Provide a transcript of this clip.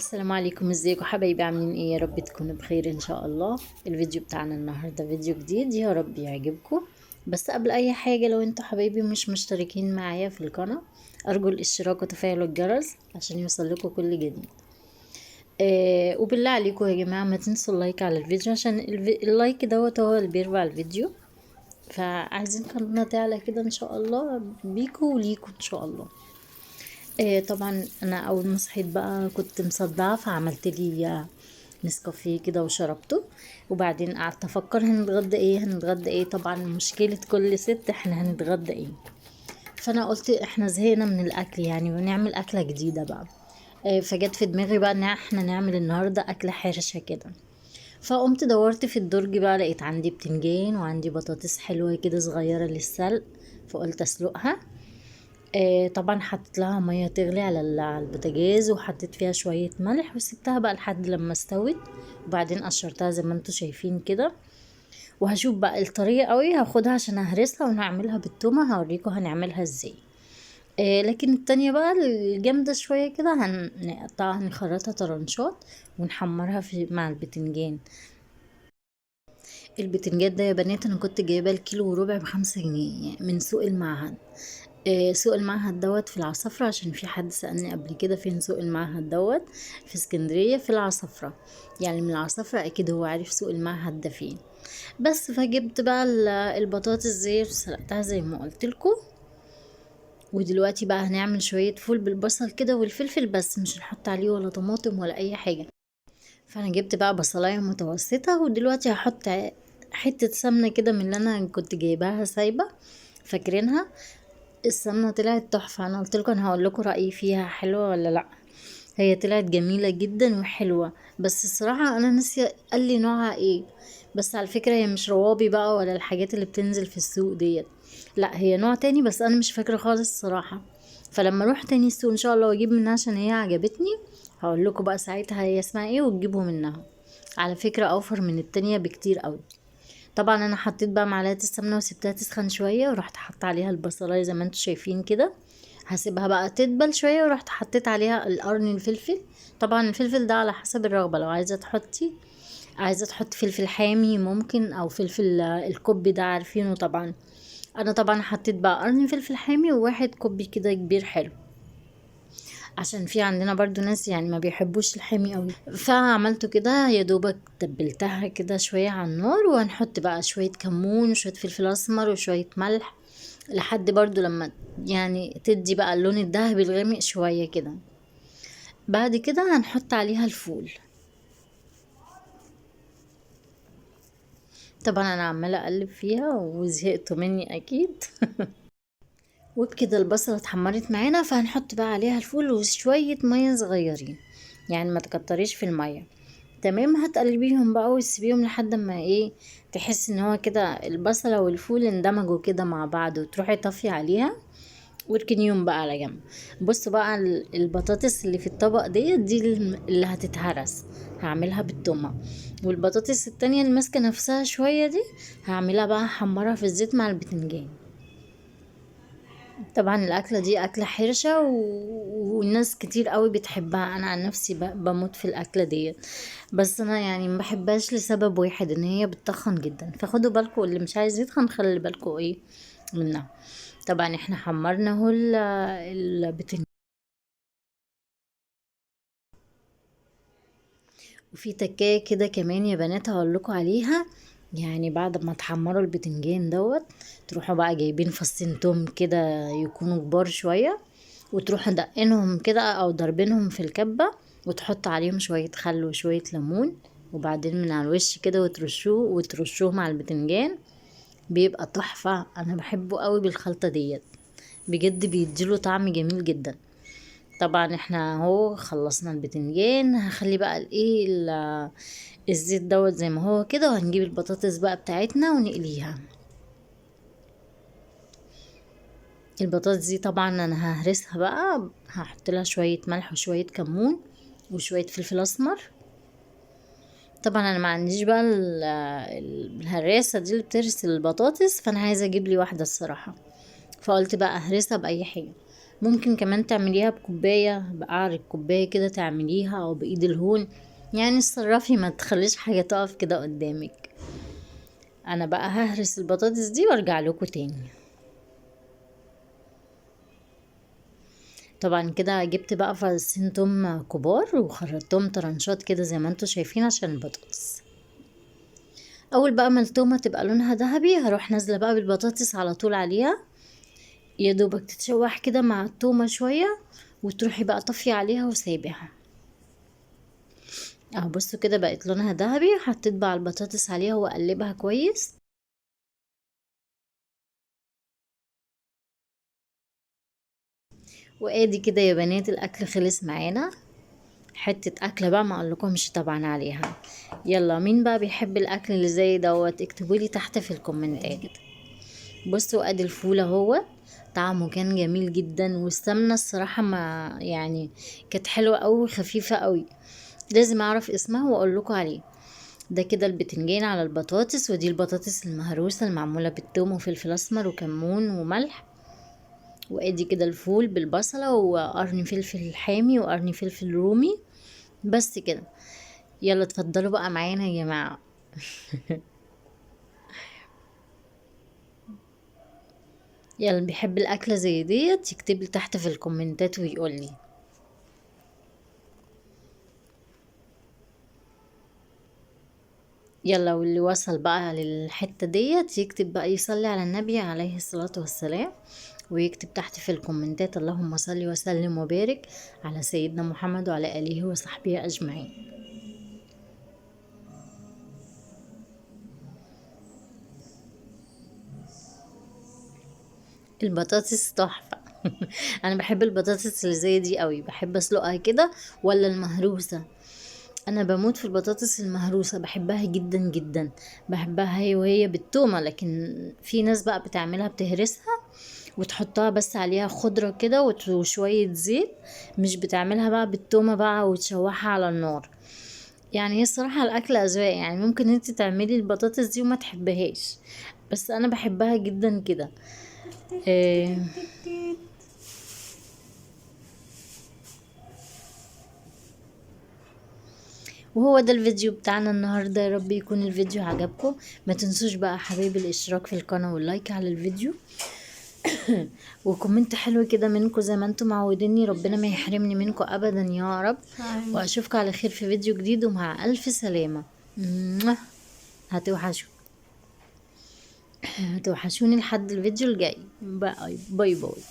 السلام عليكم، ازيكم حبايبي؟ عاملين ايه؟ يا رب تكونوا بخير ان شاء الله. الفيديو بتاعنا النهارده فيديو جديد، يا رب يعجبكم. بس قبل اي حاجه، لو انتوا حبايبي مش مشتركين معايا في القناه، ارجو الاشتراك وتفعيل الجرس عشان يوصل لكم كل جديد. وبالله عليكم يا جماعه ما تنسوا اللايك على الفيديو، عشان اللايك دوت هو اللي بيرفع الفيديو. فعايزين قناتنا تعلى كده ان شاء الله، بيكوا وليكوا ان شاء الله. طبعا انا اول ما صحيت بقى كنت مصدعه، فعملت لي نسكافيه كده وشربته. وبعدين قعدت افكر هنتغدى ايه. طبعا مشكله كل ست، احنا هنتغدى ايه؟ فانا قلت احنا زهقنا من الاكل يعني، ونعمل اكله جديده بقى. فجت في دماغي بقى ان احنا نعمل النهارده اكله حرشه كده. فقمت دورت في الدرج بقى، لقيت عندي بتنجان وعندي بطاطس حلوه كده صغيره للسلق. فقلت اسلقها. طبعا حطيت لها ميه تغلي على البوتاجاز، وحطيت فيها شويه ملح وسبتها بقى لحد لما استوت. وبعدين قشرتها زي ما انتوا شايفين كده. وهشوف بقى الطريقه قوي، هاخدها عشان اهرسها ونعملها بالتومه، هوريكم هنعملها ازاي. لكن التانية بقى الجامدة شوية كده، هنقطعها نخرطها طرنشات ونحمرها مع البتنجان. البتنجان ده يا بنات انا كنت جايبه الكيلو وربع ب5 جنيه يعني من سوق المعهد. سوق المعهد دوت في العصافرة، عشان في حد سألني قبل كده فين سوق المعهد دوت. في اسكندرية في العصافرة. يعني من العصافرة اكيد هو عارف سوق المعهد ده فين. بس فجبت بقى البطاطس زي سلقتها زي ما قلت لكم. ودلوقتي بقى هنعمل شوية فول بالبصل كده والفلفل، بس مش هنحط عليه ولا طماطم ولا اي حاجة. فانا جبت بقى بصلاية متوسطة، ودلوقتي هحط حتة سمنة كده من اللي انا كنت جايباها سايبة. فاكرينها؟ السمنة طلعت تحفة. انا قلت لكم انا هقول لكم رأيي فيها حلوة ولا لا. هي طلعت جميلة جدا وحلوة، بس الصراحة انا ناسية قال لي نوعها ايه. بس على فكرة هي مش روابي بقى ولا الحاجات اللي بتنزل في السوق ديت. لا، هي نوع تاني، بس انا مش فاكرة خالص الصراحة. فلما اروح تاني السوق ان شاء الله واجيب منها عشان هي عجبتني، هقول لكم بقى ساعتها هي اسمها ايه وتجيبوا منها. على فكرة اوفر من التانية بكتير قوي. طبعا انا حطيت بقى معلقه السمنه وسبتها تسخن شويه، ورحت حط عليها البصلايه زي ما انتم شايفين كده. هسيبها بقى تدبل شويه، ورحت حطيت عليها القرن الفلفل. طبعا الفلفل ده على حسب الرغبه، لو عايزه تحطي فلفل حامي ممكن، او فلفل الكوب ده عارفينه طبعا. انا طبعا حطيت بقى قرن فلفل حامي وواحد كوب كده كبير حلو، عشان في عندنا برضو ناس يعني ما بيحبوش الحامي قوي. فعملته كده يا دوبك تبلتها كده شوية على النار، وهنحط بقى شوية كمون وشوية فلفل اسمر وشوية ملح، لحد برضو لما يعني تدي بقى اللون الذهبي الغامق شوية كده. بعد كده هنحط عليها الفول. طبعا انا عمالة اقلب فيها وزهقتوا مني اكيد. وبكده البصلة اتحمرت معانا، فهنحط بقى عليها الفول وشوية مية صغيرين، يعني ما تكتريش في المية. تمام، هتقلبيهم بقى وتسيبيهم لحد ما ايه، تحس ان هو كده البصلة والفول اندمجوا كده مع بعض، وتروحي طافية عليها واركنيهم بقى على جنب. بصوا بقى البطاطس اللي في الطبق دي اللي هتتهرس، هعملها بالتومة. والبطاطس التانية اللي ماسكة نفسها شوية دي، هعملها بقى حمرها في الزيت مع البتنجان. طبعا الاكله دي اكله حرشه والناس كتير قوي بتحبها. انا عن نفسي بموت في الاكله دي. بس انا يعني ما بحبهاش لسبب واحد، ان هي بتخن جدا، فخدوا بالكم اللي مش عايز يتخن خلي بالكم ايه منها. طبعا احنا حمرنا اهو البتنجان. وفي تكايه كده كمان يا بنات هقول لكم عليها. يعني بعد ما تحمروا البتنجان دوت، تروحوا بقى جايبين فصين توم كده يكونوا كبار شويه، وتروحوا دقنهم كده او ضربينهم في الكبة، وتحط عليهم شوية خل وشوية ليمون. وبعدين من على الوش كده وترشوه مع البتنجان. بيبقى تحفة، انا بحبه قوي بالخلطة ديت. بجد بيديله طعم جميل جدا. طبعا احنا اهو خلصنا البتنجان، هخلي بقى الزيت دوت زي ما هو كده، وهنجيب البطاطس بقى بتاعتنا ونقليها. البطاطس دي طبعا انا ههرسها بقى، هحط لها شوية ملح وشوية كمون وشوية فلفل اسمر. طبعا انا ما عنديش بقى الهراسة دي اللي بتهرس البطاطس، فانا عايزة اجيب لي واحدة الصراحة. فقلت بقى اهرسها باي حاجة. ممكن كمان تعمليها بكوباية، بقعر الكوباية كده تعمليها او بايد الهون، يعني اتصرفي ما تخليش حاجة تقف كده قدامك. انا بقى ههرس البطاطس دي وارجع لكم تاني. طبعا كده جبت بقى فصين توم كبار وخرطتهم طرنشات كده زي ما انتوا شايفين عشان البطاطس. اول بقى ما التومه تبقى لونها ذهبي هروح نازله بقى بالبطاطس على طول عليها، يا دوبك تتشوح كده مع التومه شويه، وتروحي بقى طفي عليها وسايباها. اهو بصوا كده بقت لونها ذهبي، حطيت بقى البطاطس عليها واقلبها كويس. وادي كده يا بنات الاكل خلص معانا، حتة أكلة بقى ما اقولكمش طبعا عليها. يلا مين بقى بيحب الأكل اللي زي دوت اكتبولي تحت في الكومنتات. بصوا ادي الفول اهو، طعمه كان جميل جدا، والسمنة الصراحة ما يعني كانت حلوة اوي خفيفة اوي، لازم اعرف اسمها واقول لكم عليه. ده كده البتنجان على البطاطس، ودي البطاطس المهروسة المعمولة بالثوم وفلفل اسمر وكمون وملح. وادي كده الفول بالبصلة وقرن فلفل حامي وقرن فلفل رومي. بس كده، يلا اتفضلوا بقى معانا يا جماعة. يلا اللي بيحب الأكلة زي ديت يكتب لي تحت في الكومنتات ويقول لي. يلا واللي وصل بقى للحتة ديت يكتب بقى يصلي على النبي عليه الصلاة والسلام، ويكتب تحت في الكومنتات اللهم صل وسلم وبارك على سيدنا محمد وعلى آله وصحبه أجمعين. البطاطس تحفة. انا بحب البطاطس اللي زي دي قوي، بحب اسلقها كده ولا المهروسة. انا بموت في البطاطس المهروسة، بحبها جدا جدا. بحبها هي وهي بالتومة، لكن في ناس بقى بتعملها بتهرسها وتحطها بس عليها خضرة كده وشوية زيت، مش بتعملها بقى بالتومة بقى وتشوحها على النار. يعني هي الصراحة الأكل أذواق، يعني ممكن انت تعملي البطاطس دي وما تحبهاش، بس أنا بحبها جدا كده. آه، وهو ده الفيديو بتاعنا النهاردة، يا رب يكون الفيديو عجبكم. ما تنسوش بقى حبايبي الاشتراك في القناة واللايك على الفيديو. وكومنت حلو كده منكم زي ما انتم معوديني، ربنا ما يحرمني منكم ابدا يا رب. واشوفكم على خير في فيديو جديد ومع الف سلامة. هتوحشوا هتوحشوني لحد الفيديو الجاي. باي باي باي.